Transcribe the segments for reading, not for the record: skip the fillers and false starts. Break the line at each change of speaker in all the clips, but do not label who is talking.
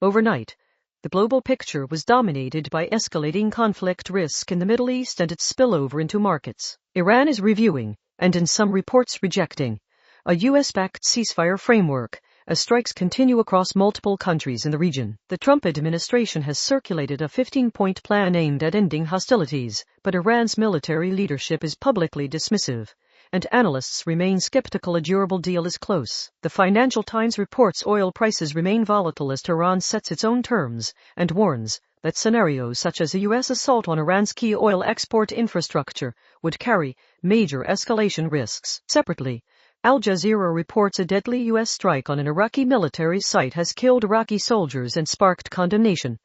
Overnight, the global picture was dominated by escalating conflict risk in the Middle East and its spillover into markets. Iran is reviewing, and in some reports rejecting, a US-backed ceasefire framework as strikes continue across multiple countries in the region. The Trump administration has circulated a 15-point plan aimed at ending hostilities, but Iran's military leadership is publicly dismissive, and analysts remain skeptical a durable deal is close. The Financial Times reports oil prices remain volatile as Tehran sets its own terms, and warns that scenarios such as a U.S. assault on Iran's key oil export infrastructure would carry major escalation risks. Separately, Al Jazeera reports a deadly U.S. strike on an Iraqi military site has killed Iraqi soldiers and sparked condemnation,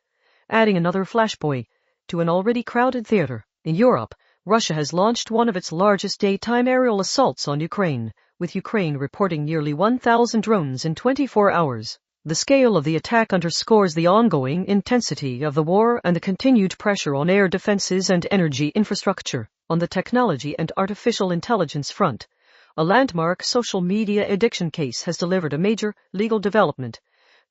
adding another flashpoint to an already crowded theater. In Europe, Russia has launched one of its largest daytime aerial assaults on Ukraine, with Ukraine reporting nearly 1,000 drones in 24 hours. The scale of the attack underscores the ongoing intensity of the war and the continued pressure on air defenses and energy infrastructure. On the technology and artificial intelligence front, a landmark social media addiction case has delivered a major legal development.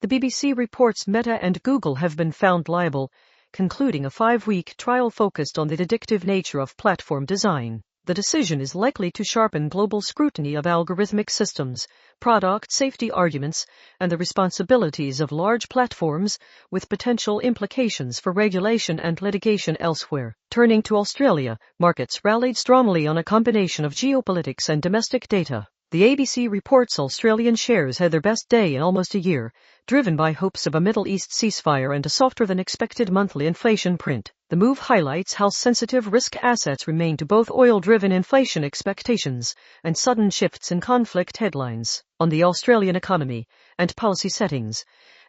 The BBC reports Meta and Google have been found liable, concluding a 5-week trial focused on the addictive nature of platform design. The decision is likely to sharpen global scrutiny of algorithmic systems, product safety arguments, and the responsibilities of large platforms, with potential implications for regulation and litigation elsewhere. Turning to Australia, markets rallied strongly on a combination of geopolitics and domestic data. The ABC reports Australian shares had their best day in almost a year, driven by hopes of a Middle East ceasefire and a softer-than-expected monthly inflation print. The move highlights how sensitive risk assets remain to both oil-driven inflation expectations and sudden shifts in conflict headlines. On the Australian economy and policy settings,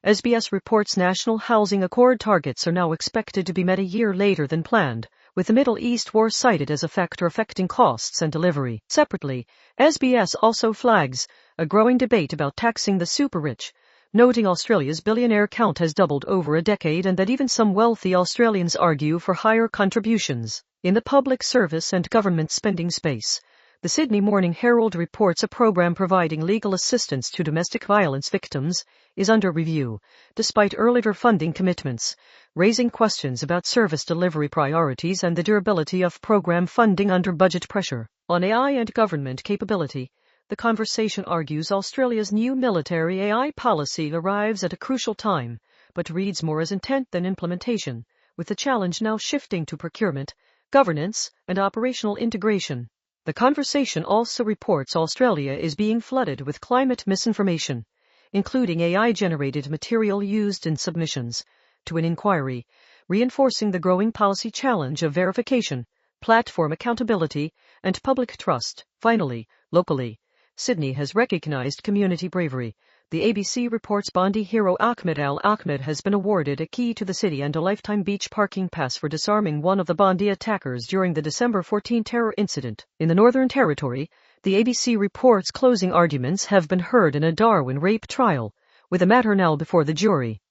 SBS reports national housing accord targets are now expected to be met a year later than planned, with the Middle East war cited as a factor affecting costs and delivery. Separately, SBS also flags a growing debate about taxing the super-rich, noting Australia's billionaire count has doubled over a decade and that even some wealthy Australians argue for higher contributions. In the public service and government spending space, the Sydney Morning Herald reports a program providing legal assistance to domestic violence victims is under review, despite earlier funding commitments, raising questions about service delivery priorities and the durability of program funding under budget pressure. On AI and government capability, the conversation argues Australia's new military AI policy arrives at a crucial time, but reads more as intent than implementation, with the challenge now shifting to procurement, governance, and operational integration. The conversation also reports Australia is being flooded with climate misinformation, including AI-generated material used in submissions to an inquiry, reinforcing the growing policy challenge of verification, platform accountability, and public trust. Finally, locally, Sydney has recognized community bravery. The ABC reports Bondi hero Ahmed Al-Ahmed has been awarded a key to the city and a lifetime beach parking pass for disarming one of the Bondi attackers during the December 14 terror incident. In the Northern Territory, the ABC reports closing arguments have been heard in a Darwin rape trial, with the matter now before the jury.